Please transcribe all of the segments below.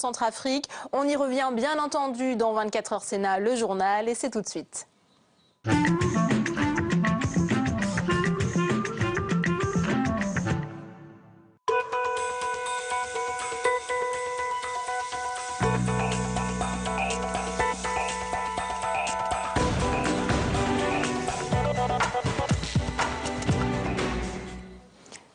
Centrafrique. On y revient bien entendu dans 24 heures Sénat, le journal, et c'est tout de suite.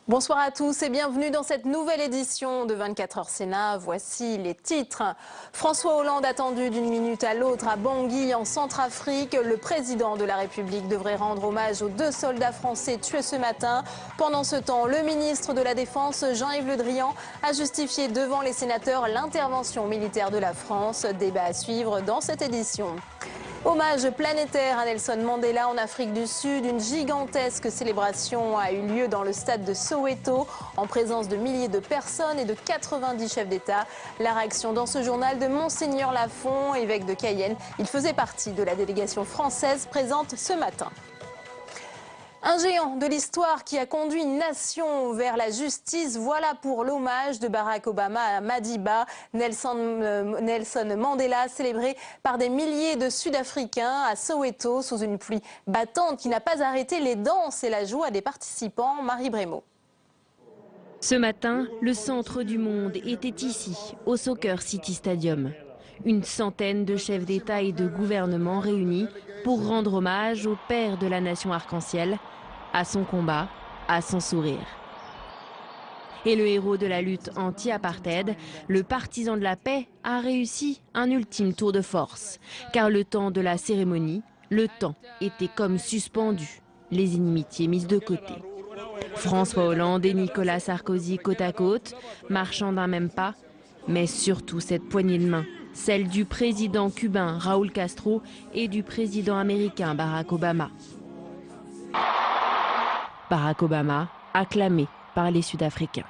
Bonsoir à tous et bienvenue dans cette nouvelle édition de 24 heures Sénat. Voici les titres. François Hollande attendu d'une minute à l'autre à Bangui en Centrafrique. Le président de la République devrait rendre hommage aux 2 soldats français tués ce matin. Pendant ce temps, le ministre de la Défense, Jean-Yves Le Drian, a justifié devant les sénateurs l'intervention militaire de la France. Débat à suivre dans cette édition. Hommage planétaire à Nelson Mandela en Afrique du Sud. Une gigantesque célébration a eu lieu dans le stade de Soweto en présence de milliers de personnes et de 90 chefs d'État. La réaction dans ce journal de Monseigneur Lafond, évêque de Cayenne. Il faisait partie de la délégation française présente ce matin. Un géant de l'histoire qui a conduit une nation vers la justice. Voilà pour l'hommage de Barack Obama à Madiba, Nelson Mandela, célébré par des milliers de Sud-Africains à Soweto sous une pluie battante qui n'a pas arrêté les danses et la joie des participants. Marie Brémaud. Ce matin, le centre du monde était ici, au Soccer City Stadium. Une centaine de chefs d'État et de gouvernement réunis pour rendre hommage au père de la nation arc-en-ciel, à son combat, à son sourire. Et le héros de la lutte anti-apartheid, le partisan de la paix, a réussi un ultime tour de force. Car le temps de la cérémonie, le temps était comme suspendu, les inimitiés mises de côté. François Hollande et Nicolas Sarkozy côte à côte, marchant d'un même pas, mais surtout cette poignée de main, celle du président cubain Raúl Castro et du président américain Barack Obama. Barack Obama, acclamé par les Sud-Africains.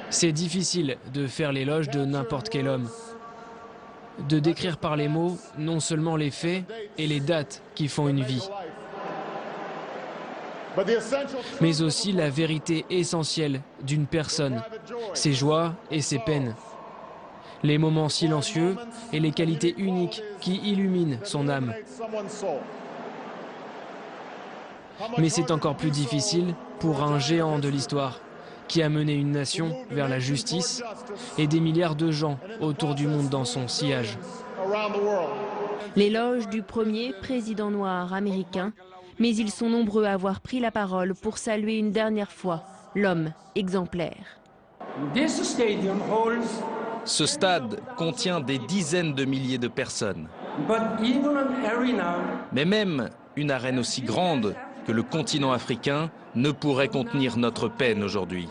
C'est difficile de faire l'éloge de n'importe quel homme, de décrire par les mots non seulement les faits et les dates qui font une vie, mais aussi la vérité essentielle d'une personne, ses joies et ses peines, les moments silencieux et les qualités uniques qui illuminent son âme. Mais c'est encore plus difficile pour un géant de l'histoire qui a mené une nation vers la justice et des milliards de gens autour du monde dans son sillage. L'éloge du premier président noir américain, mais ils sont nombreux à avoir pris la parole pour saluer une dernière fois l'homme exemplaire. Ce stade contient des dizaines de milliers de personnes. Mais même une arène aussi grande que le continent africain ne pourrait contenir notre peine aujourd'hui.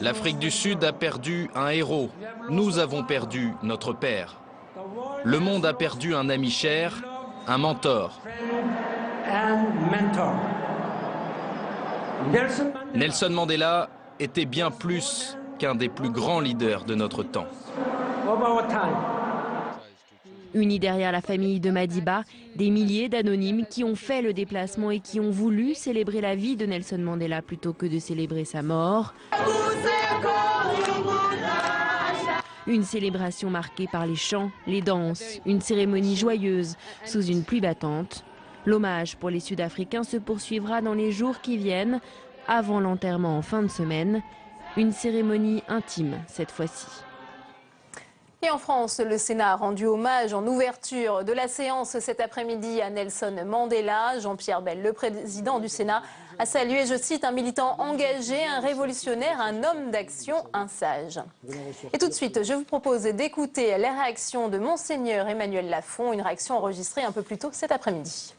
L'Afrique du Sud a perdu un héros. Nous avons perdu notre père. Le monde a perdu un ami cher, un mentor. Nelson Mandela était bien plus qu'un des plus grands leaders de notre temps. Unis derrière la famille de Madiba, des milliers d'anonymes qui ont fait le déplacement et qui ont voulu célébrer la vie de Nelson Mandela plutôt que de célébrer sa mort. Une célébration marquée par les chants, les danses, une cérémonie joyeuse sous une pluie battante. L'hommage pour les Sud-Africains se poursuivra dans les jours qui viennent, avant l'enterrement en fin de semaine. Une cérémonie intime cette fois-ci. Et en France, le Sénat a rendu hommage en ouverture de la séance cet après-midi à Nelson Mandela. Jean-Pierre Bel, le président du Sénat, a salué, je cite, un militant engagé, un révolutionnaire, un homme d'action, un sage. Et tout de suite, je vous propose d'écouter les réactions de Monseigneur Emmanuel Lafond, une réaction enregistrée un peu plus tôt cet après-midi.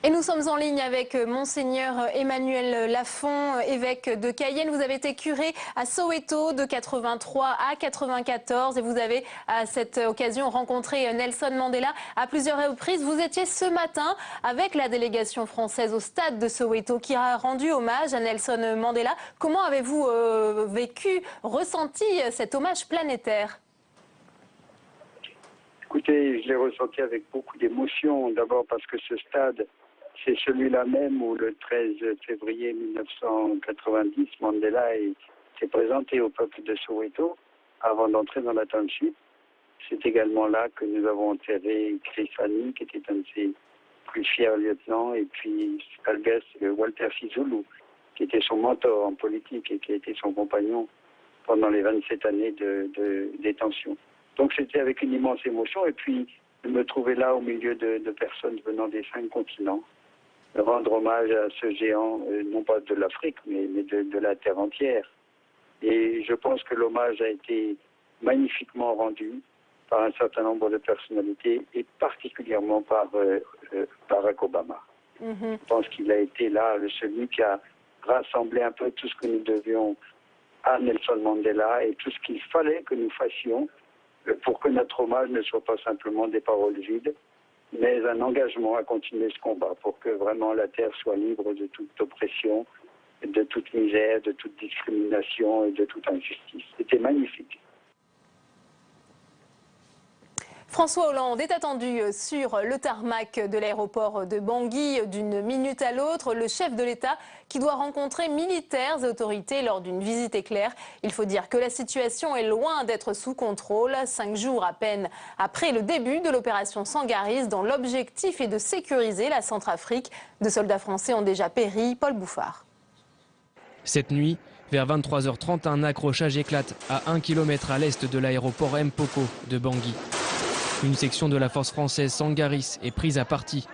Et nous sommes en ligne avec Monseigneur Emmanuel Lafond, évêque de Cayenne. Vous avez été curé à Soweto de 83 à 94 et vous avez à cette occasion rencontré Nelson Mandela à plusieurs reprises. Vous étiez ce matin avec la délégation française au stade de Soweto qui a rendu hommage à Nelson Mandela. Comment avez-vous ressenti cet hommage planétaire ? Écoutez, je l'ai ressenti avec beaucoup d'émotion. D'abord parce que ce stade, c'est celui-là même où le 13 février 1990, Mandela s'est présenté au peuple de Soweto avant d'entrer dans la township. C'est également là que nous avons enterré Chris Hani, qui était un de ses plus fiers lieutenants, et puis Walter Sisulu, qui était son mentor en politique et qui a été son compagnon pendant les 27 années de détention. Donc c'était avec une immense émotion, et puis de me trouver là au milieu de personnes venant des 5 continents, de rendre hommage à ce géant, non pas de l'Afrique, mais de la terre entière. Et je pense que l'hommage a été magnifiquement rendu par un certain nombre de personnalités, et particulièrement par Barack Obama. Je pense qu'il a été là celui qui a rassemblé un peu tout ce que nous devions à Nelson Mandela et tout ce qu'il fallait que nous fassions pour que notre hommage ne soit pas simplement des paroles vides, mais un engagement à continuer ce combat pour que vraiment la terre soit libre de toute oppression, de toute misère, de toute discrimination et de toute injustice. C'était magnifique. François Hollande est attendu sur le tarmac de l'aéroport de Bangui d'une minute à l'autre. Le chef de l'État qui doit rencontrer militaires et autorités lors d'une visite éclair. Il faut dire que la situation est loin d'être sous contrôle. 5 jours à peine après le début de l'opération Sangaris, dont l'objectif est de sécuriser la Centrafrique. 2 soldats français ont déjà péri. Paul Bouffard. Cette nuit, vers 23h30, un accrochage éclate à 1 km à l'est de l'aéroport Mpoko de Bangui. Une section de la force française Sangaris est prise à partie.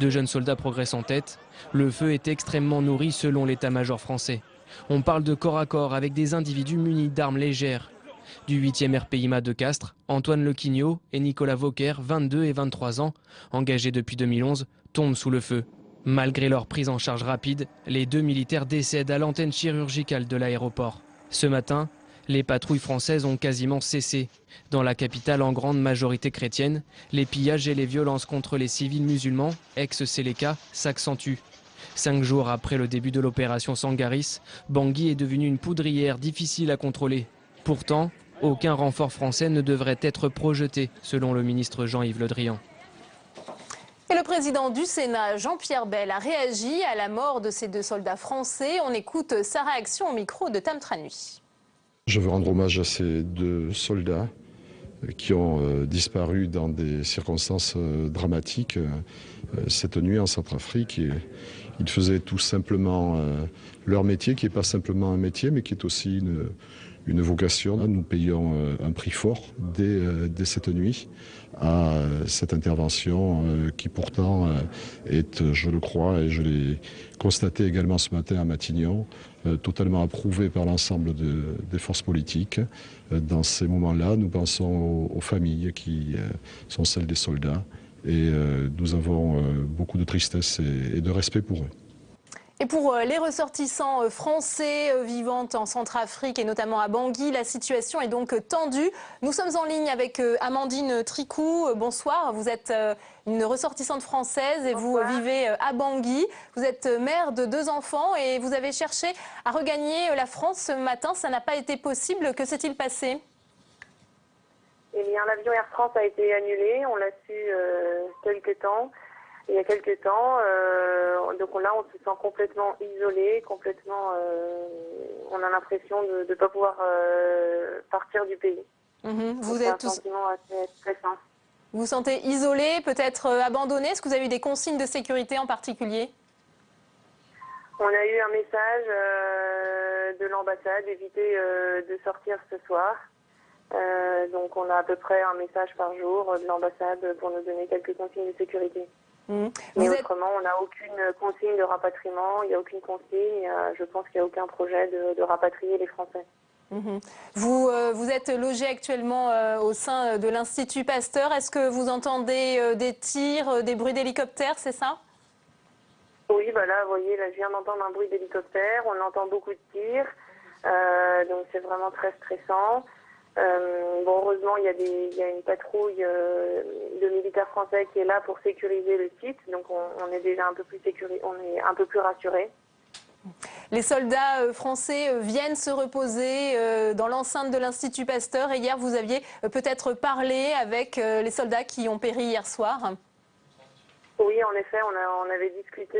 2 jeunes soldats progressent en tête. Le feu est extrêmement nourri selon l'état-major français. On parle de corps à corps avec des individus munis d'armes légères. Du 8e RPIMA de Castres, Antoine Lequignot et Nicolas Vauquer, 22 et 23 ans, engagés depuis 2011, tombent sous le feu. Malgré leur prise en charge rapide, les 2 militaires décèdent à l'antenne chirurgicale de l'aéroport. Ce matin, les patrouilles françaises ont quasiment cessé. Dans la capitale en grande majorité chrétienne, les pillages et les violences contre les civils musulmans, ex-Séléka, s'accentuent. 5 jours après le début de l'opération Sangaris, Bangui est devenue une poudrière difficile à contrôler. Pourtant, aucun renfort français ne devrait être projeté, selon le ministre Jean-Yves Le Drian. Et le président du Sénat, Jean-Pierre Bel, a réagi à la mort de ces 2 soldats français. On écoute sa réaction au micro de Tam Tranui. Je veux rendre hommage à ces 2 soldats qui ont disparu dans des circonstances dramatiques cette nuit en Centrafrique. Et ils faisaient tout simplement leur métier, qui n'est pas simplement un métier, mais qui est aussi une vocation. Nous payons un prix fort dès cette nuit à cette intervention qui pourtant est, je le crois, et je l'ai constaté également ce matin à Matignon, totalement approuvée par l'ensemble des forces politiques. Dans ces moments-là, nous pensons aux familles qui sont celles des soldats et nous avons beaucoup de tristesse et de respect pour eux. Et pour les ressortissants français vivant en Centrafrique et notamment à Bangui, la situation est donc tendue. Nous sommes en ligne avec Amandine Tricou. Bonsoir, vous êtes une ressortissante française et vous vivez à Bangui. Vous êtes mère de 2 enfants et vous avez cherché à regagner la France ce matin. Ça n'a pas été possible. Que s'est-il passé ? Eh bien, l'avion Air France a été annulé. On l'a su il y a quelques temps. Donc là, on se sent complètement isolé, on a l'impression de ne pas pouvoir partir du pays. Vous êtes un sentiment assez stressant. Vous vous sentez isolé, peut-être abandonné? Est-ce que vous avez eu des consignes de sécurité en particulier? On a eu un message de l'ambassade, éviter de sortir ce soir. Donc on a à peu près un message par jour de l'ambassade pour nous donner quelques consignes de sécurité. Mais autrement, on n'a aucune consigne de rapatriement, il n'y a aucune consigne, je pense qu'il n'y a aucun projet de rapatrier les Français. Vous êtes logé actuellement au sein de l'Institut Pasteur. Est-ce que vous entendez des tirs, des bruits d'hélicoptères, c'est ça? Oui, bah là, vous voyez, là, je viens d'entendre un bruit d'hélicoptère, on entend beaucoup de tirs, donc c'est vraiment très stressant. Bon, heureusement, il y a une patrouille de militaires français qui est là pour sécuriser le site, donc on est déjà un peu plus rassurés. Les soldats français viennent se reposer dans l'enceinte de l'Institut Pasteur et hier vous aviez peut-être parlé avec les soldats qui ont péri hier soir. Oui, en effet, on avait discuté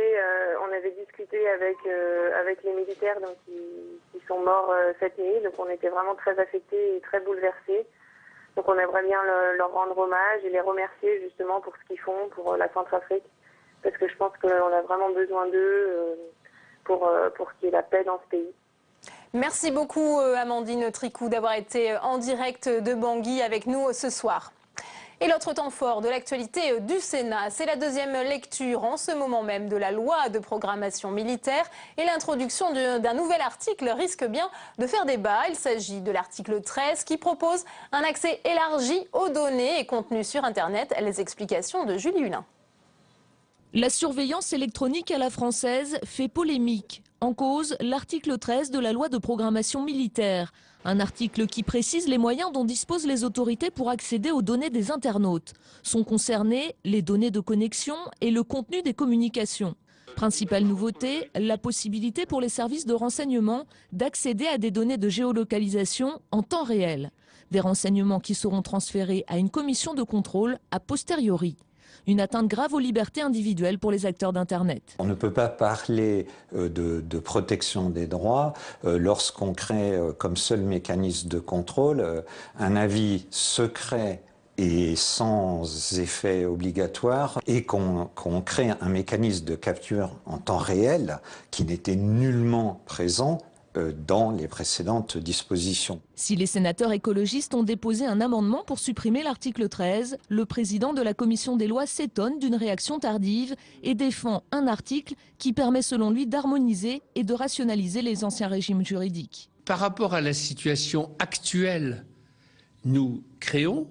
avec les militaires donc, qui sont morts cette nuit. Donc on était vraiment très affectés et très bouleversés. Donc on aimerait bien leur rendre hommage et les remercier justement pour ce qu'ils font pour la Centrafrique. Parce que je pense qu'on a vraiment besoin d'eux pour qu'il y ait la paix dans ce pays. Merci beaucoup Amandine Tricou d'avoir été en direct de Bangui avec nous ce soir. Et l'autre temps fort de l'actualité du Sénat, c'est la deuxième lecture en ce moment même de la loi de programmation militaire et l'introduction d'un nouvel article risque bien de faire débat. Il s'agit de l'article 13 qui propose un accès élargi aux données et contenus sur Internet. Les explications de Julie Hulin. La surveillance électronique à la française fait polémique. En cause, l'article 13 de la loi de programmation militaire. Un article qui précise les moyens dont disposent les autorités pour accéder aux données des internautes. Sont concernés les données de connexion et le contenu des communications. Principale nouveauté, la possibilité pour les services de renseignement d'accéder à des données de géolocalisation en temps réel. Des renseignements qui seront transférés à une commission de contrôle a posteriori. Une atteinte grave aux libertés individuelles pour les acteurs d'Internet. On ne peut pas parler de protection des droits lorsqu'on crée comme seul mécanisme de contrôle un avis secret et sans effet obligatoire et qu'on crée un mécanisme de capture en temps réel qui n'était nullement présent dans les précédentes dispositions. Si les sénateurs écologistes ont déposé un amendement pour supprimer l'article 13, le président de la commission des lois s'étonne d'une réaction tardive et défend un article qui permet selon lui d'harmoniser et de rationaliser les anciens régimes juridiques. Par rapport à la situation actuelle, nous créons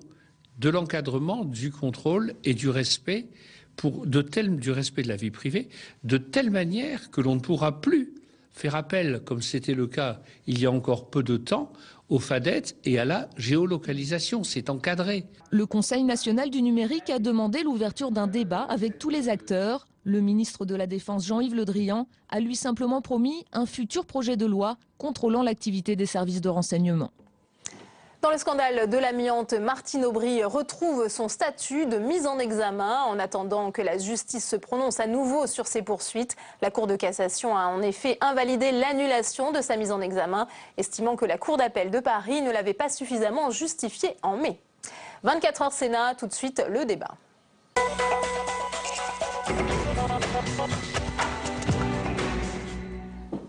de l'encadrement, du contrôle et du respect, du respect de la vie privée, de telle manière que l'on ne pourra plus faire appel, comme c'était le cas il y a encore peu de temps, au FADET et à la géolocalisation. C'est encadré. Le Conseil national du numérique a demandé l'ouverture d'un débat avec tous les acteurs. Le ministre de la Défense Jean-Yves Le Drian a lui simplement promis un futur projet de loi contrôlant l'activité des services de renseignement. Dans le scandale de l'amiante, Martine Aubry retrouve son statut de mise en examen. En attendant que la justice se prononce à nouveau sur ses poursuites, la Cour de cassation a en effet invalidé l'annulation de sa mise en examen, estimant que la Cour d'appel de Paris ne l'avait pas suffisamment justifiée en mai. 24 heures Sénat, tout de suite le débat.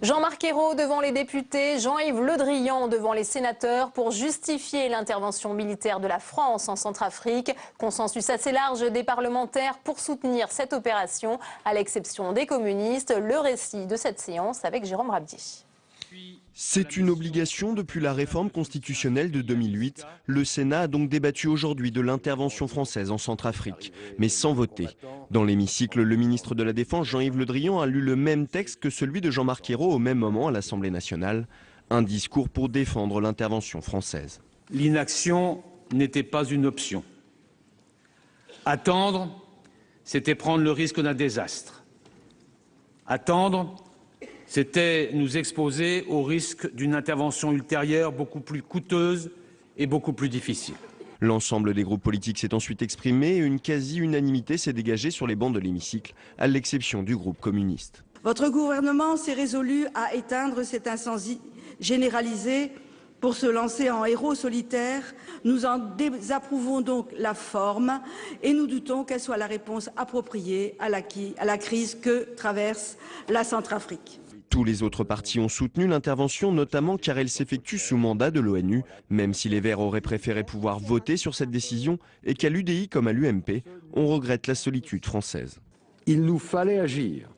Jean-Marc Ayrault devant les députés, Jean-Yves Le Drian devant les sénateurs pour justifier l'intervention militaire de la France en Centrafrique. Consensus assez large des parlementaires pour soutenir cette opération, à l'exception des communistes. Le récit de cette séance avec Jérôme Rabdi. C'est une obligation depuis la réforme constitutionnelle de 2008. Le Sénat a donc débattu aujourd'hui de l'intervention française en Centrafrique, mais sans voter. Dans l'hémicycle, le ministre de la Défense, Jean-Yves Le Drian, a lu le même texte que celui de Jean-Marc Ayrault au même moment à l'Assemblée nationale. Un discours pour défendre l'intervention française. L'inaction n'était pas une option. Attendre, c'était prendre le risque d'un désastre. Attendre, c'était nous exposer au risque d'une intervention ultérieure beaucoup plus coûteuse et beaucoup plus difficile. L'ensemble des groupes politiques s'est ensuite exprimé et une quasi-unanimité s'est dégagée sur les bancs de l'hémicycle, à l'exception du groupe communiste. Votre gouvernement s'est résolu à éteindre cet incendie généralisé pour se lancer en héros solitaire. Nous en désapprouvons donc la forme et nous doutons qu'elle soit la réponse appropriée à la crise que traverse la Centrafrique. Tous les autres partis ont soutenu l'intervention, notamment car elle s'effectue sous mandat de l'ONU, même si les Verts auraient préféré pouvoir voter sur cette décision et qu'à l'UDI comme à l'UMP, on regrette la solitude française. Il nous fallait agir.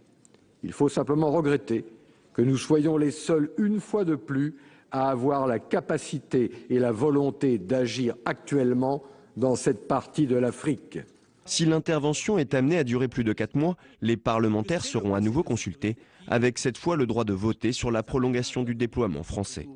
Il faut simplement regretter que nous soyons les seuls, une fois de plus, à avoir la capacité et la volonté d'agir actuellement dans cette partie de l'Afrique. Si l'intervention est amenée à durer plus de 4 mois, les parlementaires seront à nouveau consultés, avec cette fois le droit de voter sur la prolongation du déploiement français.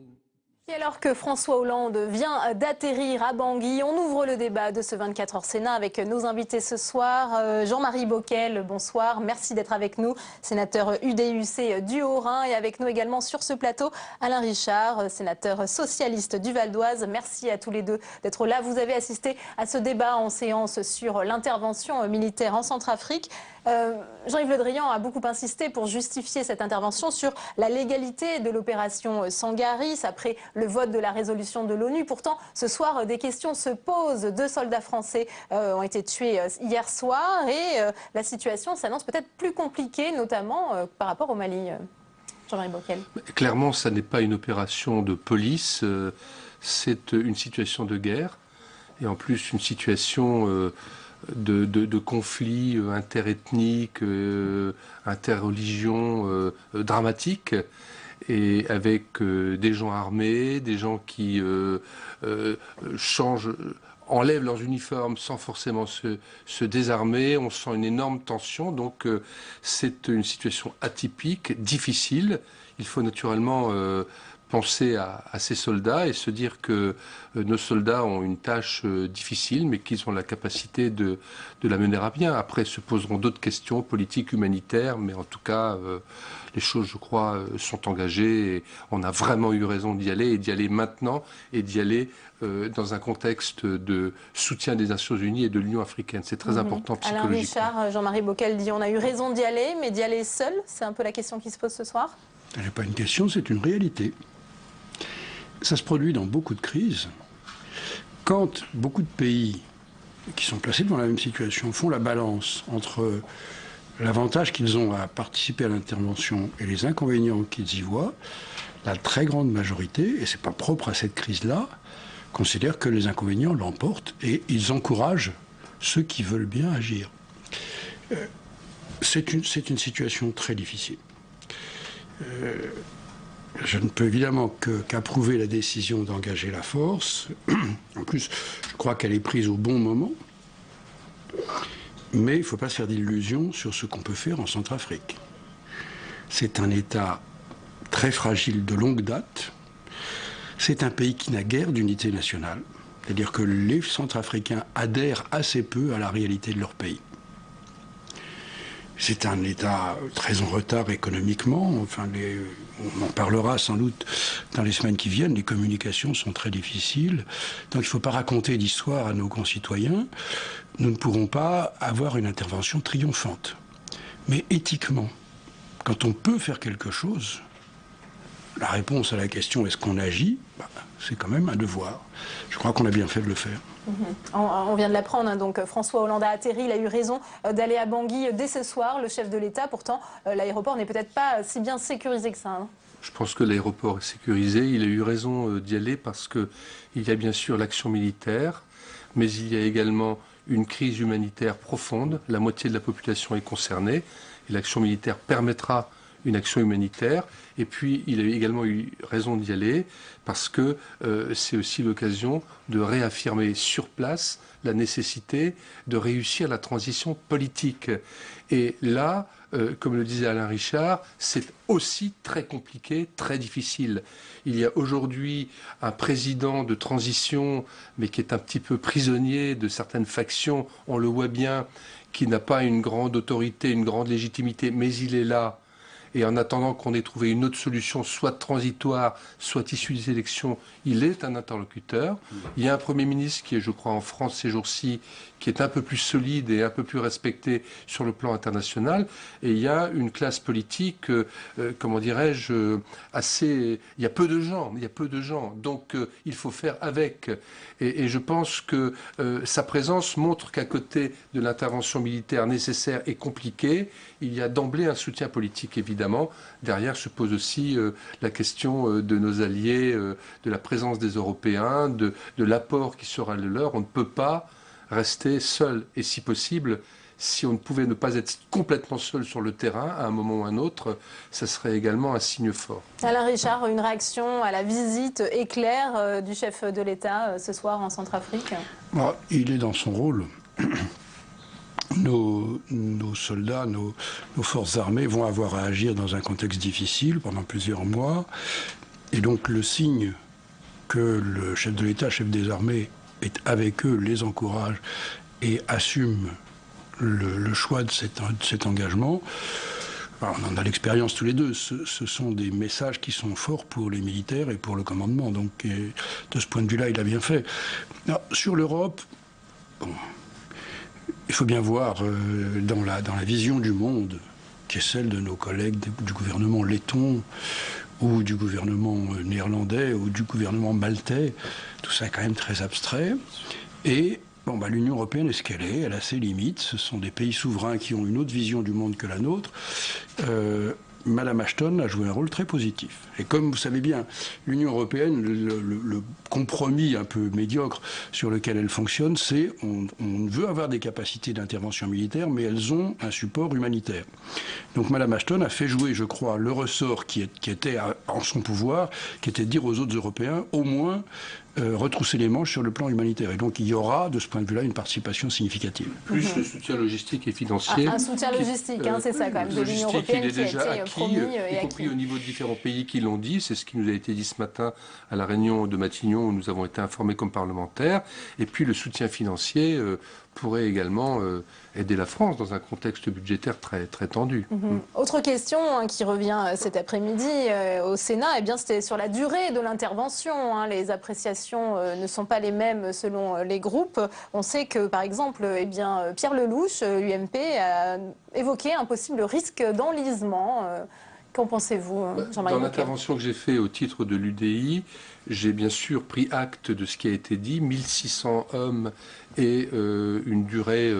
Et alors que François Hollande vient d'atterrir à Bangui, on ouvre le débat de ce 24 heures Sénat avec nos invités ce soir. Jean-Marie Bockel, bonsoir, merci d'être avec nous, sénateur UDUC du Haut-Rhin. Et avec nous également sur ce plateau, Alain Richard, sénateur socialiste du Val-d'Oise. Merci à tous les deux d'être là. Vous avez assisté à ce débat en séance sur l'intervention militaire en Centrafrique. Jean-Yves Le Drian a beaucoup insisté pour justifier cette intervention sur la légalité de l'opération Sangaris après le vote de la résolution de l'ONU. Pourtant, ce soir, des questions se posent. 2 soldats français ont été tués hier soir et la situation s'annonce peut-être plus compliquée, notamment par rapport au Mali. Jean-Marie Bockel. Clairement, ça n'est pas une opération de police, c'est une situation de guerre et en plus une situation de conflits interethniques, interreligions dramatiques, et avec des gens armés, des gens qui enlèvent leurs uniformes sans forcément se désarmer. On sent une énorme tension, donc c'est une situation atypique, difficile. Il faut naturellement penser à ces soldats et se dire que nos soldats ont une tâche difficile, mais qu'ils ont la capacité de la mener à bien. Après se poseront d'autres questions politiques, humanitaires, mais en tout cas, les choses, je crois, sont engagées. Et on a vraiment eu raison d'y aller, et d'y aller maintenant, et d'y aller dans un contexte de soutien des Nations Unies et de l'Union africaine. C'est très important psychologiquement. Alain Richard, Jean-Marie Bockel dit on a eu raison d'y aller, mais d'y aller seul, c'est un peu la question qui se pose ce soir. Ce n'est pas une question, c'est une réalité. Ça se produit dans beaucoup de crises. Quand beaucoup de pays qui sont placés devant la même situation font la balance entre l'avantage qu'ils ont à participer à l'intervention et les inconvénients qu'ils y voient, la très grande majorité, et ce n'est pas propre à cette crise-là, considère que les inconvénients l'emportent et ils encouragent ceux qui veulent bien agir. C'est une situation très difficile. Je ne peux évidemment qu'approuver la décision d'engager la force. En plus, je crois qu'elle est prise au bon moment. Mais il ne faut pas se faire d'illusions sur ce qu'on peut faire en Centrafrique. C'est un État très fragile de longue date. C'est un pays qui n'a guère d'unité nationale. C'est-à-dire que les Centrafricains adhèrent assez peu à la réalité de leur pays. C'est un État très en retard économiquement. Enfin, on en parlera sans doute dans les semaines qui viennent. Les communications sont très difficiles. Donc il ne faut pas raconter d'histoire à nos concitoyens. Nous ne pourrons pas avoir une intervention triomphante. Mais éthiquement, quand on peut faire quelque chose, la réponse à la question est-ce qu'on agit, c'est quand même un devoir. Je crois qu'on a bien fait de le faire. On vient de l'apprendre, hein, donc François Hollande a atterri, il a eu raison d'aller à Bangui dès ce soir, le chef de l'État. Pourtant, l'aéroport n'est peut-être pas si bien sécurisé que ça. Hein. Je pense que l'aéroport est sécurisé. Il a eu raison d'y aller parce qu'il y a bien sûr l'action militaire, mais il y a également une crise humanitaire profonde. La moitié de la population est concernée et l'action militaire permettra une action humanitaire. Et puis, il a également eu raison d'y aller parce que c'est aussi l'occasion de réaffirmer sur place la nécessité de réussir la transition politique. Et là, comme le disait Alain Richard, c'est aussi très compliqué, très difficile. Il y a aujourd'hui un président de transition, mais qui est un petit peu prisonnier de certaines factions, on le voit bien, qui n'a pas une grande autorité, une grande légitimité, mais il est là. Et en attendant qu'on ait trouvé une autre solution, soit transitoire, soit issue des élections, il est un interlocuteur. Il y a un Premier ministre qui est, je crois, en France ces jours-ci, qui est un peu plus solide et un peu plus respecté sur le plan international. Et il y a une classe politique, comment dirais-je, assez... Il y a peu de gens. Donc il faut faire avec. Et je pense que sa présence montre qu'à côté de l'intervention militaire nécessaire et compliquée, il y a d'emblée un soutien politique, évidemment. Derrière se pose aussi la question de nos alliés, de la présence des Européens, de l'apport qui sera le leur. On ne peut pas rester seul. Et si possible, si on ne pouvait ne pas être complètement seul sur le terrain à un moment ou à un autre, ça serait également un signe fort. Alain Richard, une réaction à la visite éclair du chef de l'État ce soir en Centrafrique? Il est dans son rôle. Nos soldats, nos forces armées vont avoir à agir dans un contexte difficile pendant plusieurs mois. Et donc le signe que le chef de l'État, chef des armées, est avec eux, les encourage et assume le choix de cet engagement. Alors, on en a l'expérience tous les deux. Ce sont des messages qui sont forts pour les militaires et pour le commandement. Donc de ce point de vue-là, il a bien fait. Alors, sur l'Europe, bon, il faut bien voir dans la vision du monde, qui est celle de nos collègues du gouvernement letton, ou du gouvernement néerlandais, ou du gouvernement maltais, tout ça est quand même très abstrait. Et bon, l'Union européenne est ce qu'elle est, elle a ses limites, ce sont des pays souverains qui ont une autre vision du monde que la nôtre. Madame Ashton a joué un rôle très positif. Et comme vous savez bien, l'Union européenne, le compromis un peu médiocre sur lequel elle fonctionne, c'est on veut avoir des capacités d'intervention militaire, mais elles ont un support humanitaire. Donc Madame Ashton a fait jouer, je crois, le ressort qui était en son pouvoir, qui était de dire aux autres Européens, au moins, retrousser les manches sur le plan humanitaire. Et donc il y aura, de ce point de vue-là, une participation significative. Plus le soutien logistique et financier. Un soutien logistique, c'est ça quand même, de l'Union européenne qui a été promis et y compris au niveau de différents pays qui l'ont dit. C'est ce qui nous a été dit ce matin à la réunion de Matignon où nous avons été informés comme parlementaires. Et puis le soutien financier pourrait également aider la France dans un contexte budgétaire très, très tendu. Autre question qui revient cet après-midi au Sénat, c'était sur la durée de l'intervention. Les appréciations ne sont pas les mêmes selon les groupes. On sait que, par exemple, Pierre Lelouch, UMP, a évoqué un possible risque d'enlisement. Qu'en pensez-vous, Jean-Marie? Dans l'intervention que j'ai faite au titre de l'UDI, j'ai bien sûr pris acte de ce qui a été dit, 1600 hommes et une durée,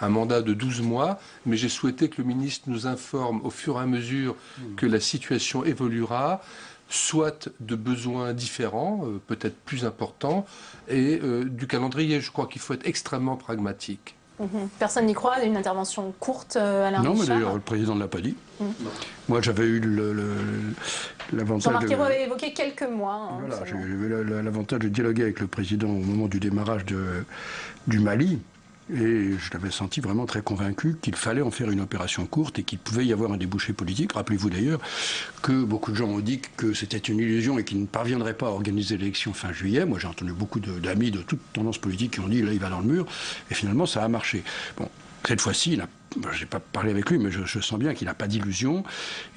un mandat de 12 mois, mais j'ai souhaité que le ministre nous informe au fur et à mesure que la situation évoluera, soit de besoins différents, peut-être plus importants, et du calendrier. Je crois qu'il faut être extrêmement pragmatique. Personne n'y croit, une intervention courte, Alain Richard. Non, mais d'ailleurs, le président ne l'a pas dit. Moi, j'avais eu l'avantage Jean-Marc Ayrault avait évoqué quelques mois. Voilà, j'ai eu l'avantage de dialoguer avec le président au moment du démarrage du Mali. Et je l'avais senti vraiment très convaincu qu'il fallait en faire une opération courte et qu'il pouvait y avoir un débouché politique. Rappelez-vous d'ailleurs que beaucoup de gens ont dit que c'était une illusion et qu'ils ne parviendraient pas à organiser l'élection fin juillet. Moi, j'ai entendu beaucoup d'amis de toutes tendances politiques qui ont dit là, il va dans le mur. Et finalement, ça a marché. Bon, cette fois-ci, je n'ai pas parlé avec lui, mais je sens bien qu'il n'a pas d'illusion.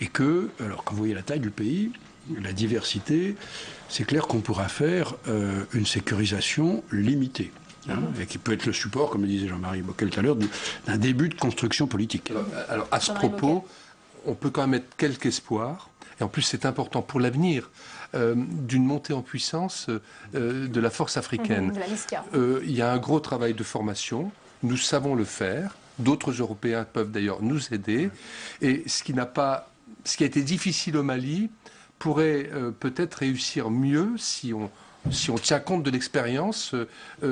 Et que, alors quand vous voyez la taille du pays, la diversité, c'est clair qu'on pourra faire une sécurisation limitée. Et qui peut être le support, comme le disait Jean-Marie Bockel tout à l'heure, d'un début de construction politique. Alors à ce propos, on peut quand même mettre quelques espoirs, et en plus c'est important pour l'avenir, d'une montée en puissance de la force africaine. Il y a un gros travail de formation, nous savons le faire, d'autres Européens peuvent d'ailleurs nous aider, et ce qui a été difficile au Mali pourrait peut-être réussir mieux si on tient compte de l'expérience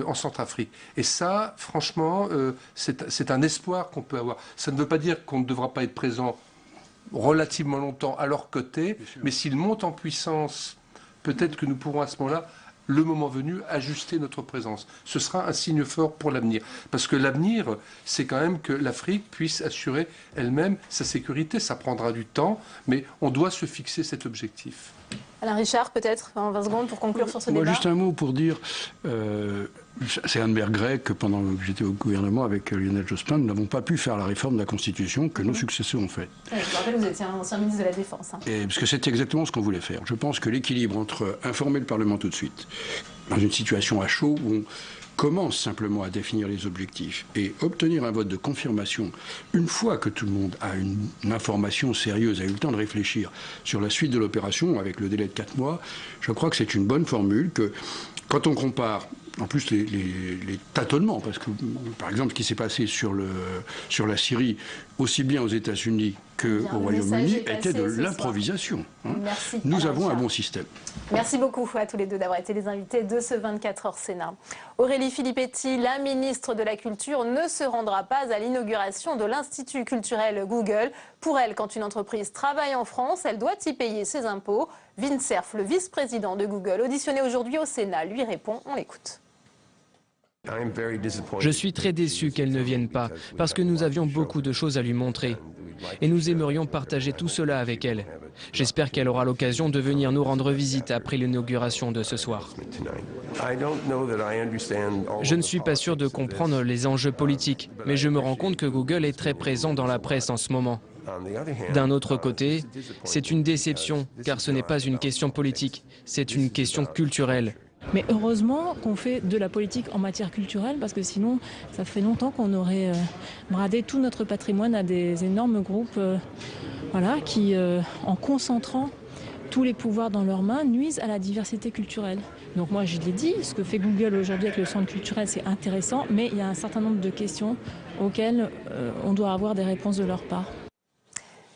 en Centrafrique. Et ça, franchement, c'est un espoir qu'on peut avoir. Ça ne veut pas dire qu'on ne devra pas être présent relativement longtemps à leur côté, mais s'ils montent en puissance, peut-être que nous pourrons à ce moment-là, le moment venu, ajuster notre présence. Ce sera un signe fort pour l'avenir. Parce que l'avenir, c'est quand même que l'Afrique puisse assurer elle-même sa sécurité. Ça prendra du temps, mais on doit se fixer cet objectif. Alain Richard, peut-être, en 20 secondes pour conclure sur ce débat. Juste un mot pour dire, c'est Anne Bergrec que pendant que j'étais au gouvernement avec Lionel Jospin, nous n'avons pas pu faire la réforme de la Constitution que nos successeurs ont faite. Je vous rappelle, vous étiez un ancien ministre de la Défense. Parce que c'est exactement ce qu'on voulait faire. Je pense que l'équilibre entre informer le Parlement tout de suite, dans une situation à chaud où on commence simplement à définir les objectifs et obtenir un vote de confirmation une fois que tout le monde a une information sérieuse, a eu le temps de réfléchir sur la suite de l'opération avec le délai de 4 mois, je crois que c'est une bonne formule que quand on compare en plus les tâtonnements, parce que par exemple ce qui s'est passé sur la Syrie, aussi bien aux États-Unis qu'au Royaume-Uni, était de l'improvisation. Nous avons un bon système. Merci beaucoup à tous les deux d'avoir été les invités de ce 24h Sénat. Aurélie Filippetti, la ministre de la Culture, ne se rendra pas à l'inauguration de l'Institut culturel Google. Pour elle, quand une entreprise travaille en France, elle doit y payer ses impôts. Vint Cerf, le vice-président de Google, auditionné aujourd'hui au Sénat, lui répond, on l'écoute. Je suis très déçu qu'elle ne vienne pas, parce que nous avions beaucoup de choses à lui montrer. Et nous aimerions partager tout cela avec elle. J'espère qu'elle aura l'occasion de venir nous rendre visite après l'inauguration de ce soir. Je ne suis pas sûr de comprendre les enjeux politiques, mais je me rends compte que Google est très présent dans la presse en ce moment. D'un autre côté, c'est une déception, car ce n'est pas une question politique, c'est une question culturelle. Mais heureusement qu'on fait de la politique en matière culturelle, parce que sinon, ça fait longtemps qu'on aurait bradé tout notre patrimoine à des énormes groupes qui, en concentrant tous les pouvoirs dans leurs mains, nuisent à la diversité culturelle. Donc moi, je l'ai dit, ce que fait Google aujourd'hui avec le centre culturel, c'est intéressant, mais il y a un certain nombre de questions auxquelles on doit avoir des réponses de leur part.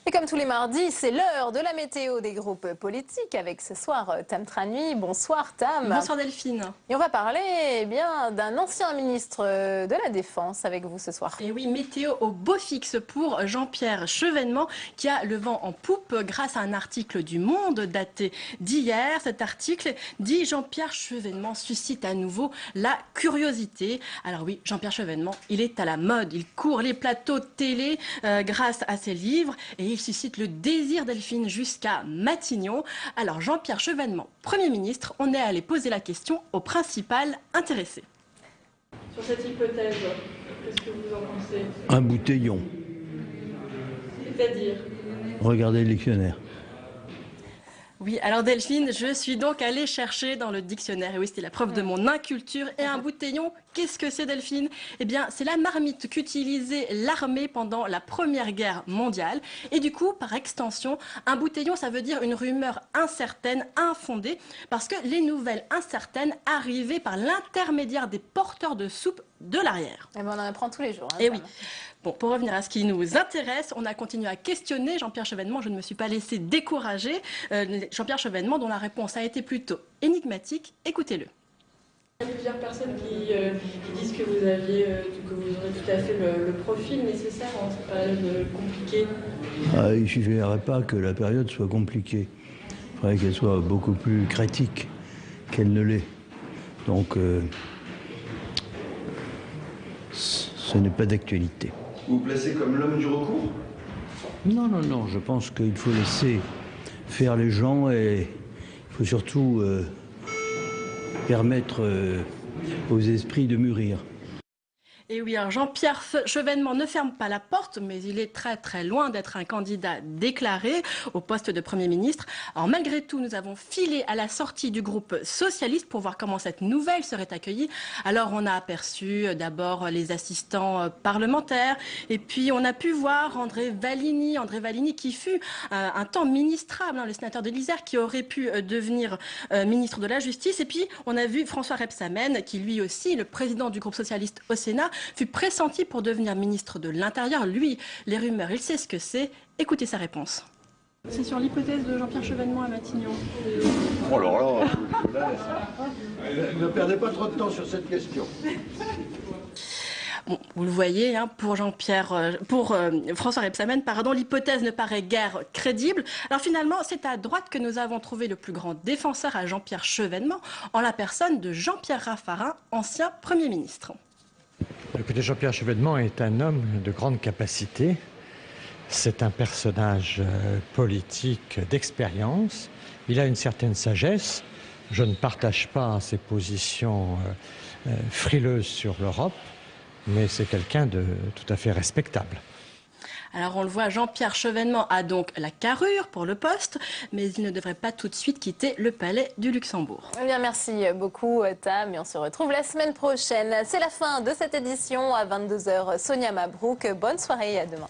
Et comme tous les mardis, c'est l'heure de la météo des groupes politiques avec ce soir Tam Tranui. Bonsoir Tam. Bonsoir Delphine. Et on va parler d'un ancien ministre de la Défense avec vous ce soir. Et oui, météo au beau fixe pour Jean-Pierre Chevènement qui a le vent en poupe grâce à un article du Monde daté d'hier. Cet article dit Jean-Pierre Chevènement suscite à nouveau la curiosité. Alors oui, Jean-Pierre Chevènement, il est à la mode. Il court les plateaux de télé grâce à ses livres et il suscite le désir Delphine jusqu'à Matignon. Alors Jean-Pierre Chevènement, Premier ministre, on est allé poser la question au principal intéressé. Sur cette hypothèse, qu'est-ce que vous en pensez? Un bouteillon. C'est-à-dire? Regardez le dictionnaire. Oui, alors Delphine, je suis donc allée chercher dans le dictionnaire, et oui, c'était la preuve de mon inculture. Et un bouteillon, qu'est-ce que c'est Delphine? Eh bien, c'est la marmite qu'utilisait l'armée pendant la Première Guerre mondiale. Et du coup, par extension, un bouteillon, ça veut dire une rumeur incertaine, infondée, parce que les nouvelles incertaines arrivaient par l'intermédiaire des porteurs de soupe de l'arrière. Et ben on en apprend tous les jours. Et oui. Bon, pour revenir à ce qui nous intéresse, on a continué à questionner Jean-Pierre Chevènement. Je ne me suis pas laissé décourager. Jean-Pierre Chevènement, dont la réponse a été plutôt énigmatique. Écoutez-le. Il y a plusieurs personnes qui disent que vous aurez tout à fait le profil nécessaire en cette période compliquée. Il ne suffirait pas que la période soit compliquée. Il faudrait qu'elle soit beaucoup plus critique qu'elle ne l'est. Donc, ce n'est pas d'actualité. Vous vous placez comme l'homme du recours? Non, non, non. Je pense qu'il faut laisser faire les gens et il faut surtout permettre aux esprits de mûrir. Et oui, alors Jean-Pierre Chevènement ne ferme pas la porte, mais il est très très loin d'être un candidat déclaré au poste de Premier ministre. Alors malgré tout, nous avons filé à la sortie du groupe socialiste pour voir comment cette nouvelle serait accueillie. Alors on a aperçu d'abord les assistants parlementaires, et puis on a pu voir André Valigny qui fut un temps ministrable, le sénateur de l'Isère, qui aurait pu devenir ministre de la Justice. Et puis on a vu François Rebsamen, qui lui aussi, le président du groupe socialiste au Sénat, fut pressenti pour devenir ministre de l'Intérieur. Lui, les rumeurs, il sait ce que c'est. Écoutez sa réponse. C'est sur l'hypothèse de Jean-Pierre Chevènement à Matignon. Oh alors là, ne perdez pas trop de temps sur cette question. Bon, vous le voyez, pour François Rebsamen, l'hypothèse ne paraît guère crédible. Alors finalement, c'est à droite que nous avons trouvé le plus grand défenseur à Jean-Pierre Chevènement, en la personne de Jean-Pierre Raffarin, ancien Premier ministre. Écoutez, Jean-Pierre Chevènement est un homme de grande capacité. C'est un personnage politique d'expérience. Il a une certaine sagesse. Je ne partage pas ses positions frileuses sur l'Europe, mais c'est quelqu'un de tout à fait respectable. Alors on le voit, Jean-Pierre Chevènement a donc la carrure pour le poste, mais il ne devrait pas tout de suite quitter le palais du Luxembourg. Eh bien, merci beaucoup Tam, et on se retrouve la semaine prochaine. C'est la fin de cette édition à 22h. Sonia Mabrouk, bonne soirée et à demain.